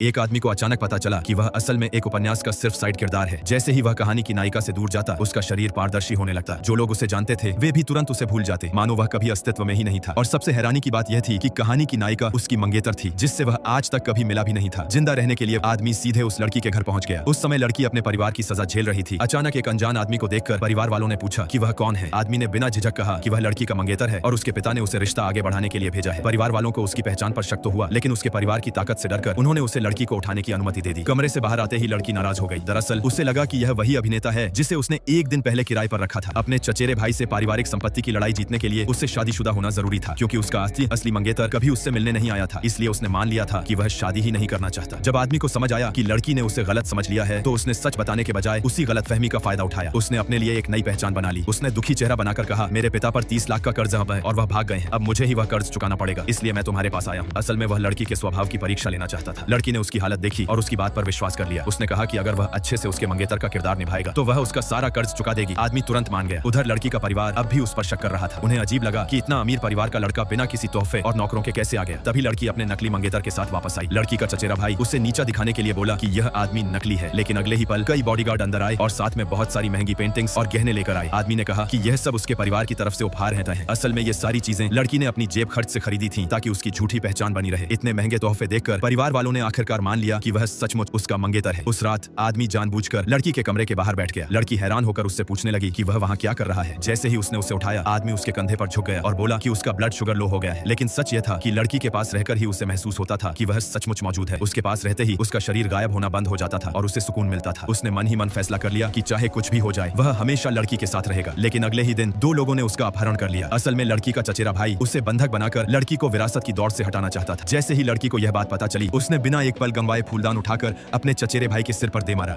एक आदमी को अचानक पता चला कि वह असल में एक उपन्यास का सिर्फ साइड किरदार है। जैसे ही वह कहानी की नायिका से दूर जाता, उसका शरीर पारदर्शी होने लगता। जो लोग उसे जानते थे वे भी तुरंत उसे भूल जाते, मानो वह कभी अस्तित्व में ही नहीं था। और सबसे हैरानी की बात यह थी कि कहानी की नायिका उसकी मंगेतर थी, जिससे वह आज तक कभी मिला भी नहीं था। जिंदा रहने के लिए आदमी सीधे उस लड़की के घर पहुंच गया। उस समय लड़की अपने परिवार की सजा झेल रही थी। अचानक एक अनजान आदमी को देखकर परिवार वालों ने पूछा कि वह कौन है। आदमी ने बिना झिझक कहा कि वह लड़की का मंगेतर है और उसके पिता ने उसे रिश्ता आगे बढ़ाने के लिए भेजा है। परिवार वालों को उसकी पहचान पर शक तो हुआ, लेकिन उसके परिवार की ताकत से डरकर उन्होंने उसे लड़की को उठाने की अनुमति दे दी। कमरे से बाहर आते ही लड़की नाराज हो गई। दरअसल उसे लगा कि यह वही अभिनेता है जिसे उसने एक दिन पहले किराए पर रखा था। अपने चचेरे भाई से पारिवारिक संपत्ति की लड़ाई जीतने के लिए उससे शादीशुदा होना जरूरी था, क्योंकि उसका असली मंगेतर कभी उससे मिलने नहीं आया था। इसलिए उसने मान लिया था कि वह शादी ही नहीं करना चाहता। जब आदमी को समझ आया कि लड़की ने उसे गलत समझ लिया है, तो उसने सच बताने के बजाय उसी गलतफहमी का फायदा उठाया। उसने अपने लिए एक नई पहचान बना ली। उसने दुखी चेहरा बनाकर कहा, मेरे पिता पर 30 लाख का कर्ज है और वह भाग गए हैं। अब मुझे ही वह कर्ज चुकाना पड़ेगा, इसलिए मैं तुम्हारे पास आया हूँ। असल में वह लड़की के स्वभाव की परीक्षा लेना चाहता था। लड़की ने उसकी हालत देखी और उसकी बात पर विश्वास कर लिया। उसने कहा कि अगर वह अच्छे से उसके मंगेतर का किरदार निभाएगा तो वह उसका सारा कर्ज चुका देगी। आदमी तुरंत मान गया। उधर लड़की का परिवार अब भी उस पर शक कर रहा था। उन्हें अजीब लगा कि इतना अमीर परिवार का लड़का बिना किसी तोहफे और नौकरों के कैसे आ गया। तभी लड़की अपने नकली मंगेतर के साथ वापस आई। लड़की का चचेरा भाई उसे नीचा दिखाने के लिए बोला कि यह आदमी नकली है, लेकिन अगले ही पल कई बॉडीगार्ड अंदर आए और साथ में बहुत सारी महंगी पेंटिंग्स और गहने लेकर आए। आदमी ने कहा कि यह सब उसके परिवार की तरफ से उपहार हैं। असल में ये सारी चीजें लड़की ने अपनी जेब खर्च से खरीदी थी, ताकि उसकी झूठी पहचान बनी रहे। इतने महंगे तोहफे देखकर परिवार वालों ने आखिरकार मान लिया कि वह सचमुच उसका मंगेतर है। उस रात आदमी जानबूझकर लड़की के कमरे के बाहर बैठ गया। लड़की हैरान होकर उससे पूछने लगी कि वह वहाँ क्या कर रहा है। जैसे ही उसने उसे उठाया, आदमी उसके कंधे पर झुक गया और बोला कि उसका ब्लड शुगर लो हो गया है। लेकिन सच यह था कि लड़की के पास रहकर ही उसे महसूस होता था कि वह सचमुच मौजूद है। उसके पास रहते ही उसका शरीर गायब होना बंद हो जाता था और उसे सुकून मिलता था। उसने मन ही मन फैसला कर लिया कि चाहे कुछ भी हो जाए, वह हमेशा लड़की के साथ रहेगा। लेकिन अगले ही दिन दो लोगों ने उसका अपहरण कर लिया। असल में लड़की का चचेरा भाई उसे बंधक बनाकर लड़की को विरासत की दौड़ से हटाना चाहता था। जैसे ही लड़की को यह बात पता चली, उसने बिना एक पल गंवाए फूलदान उठाकर अपने चचेरे भाई के सिर पर दे मारा।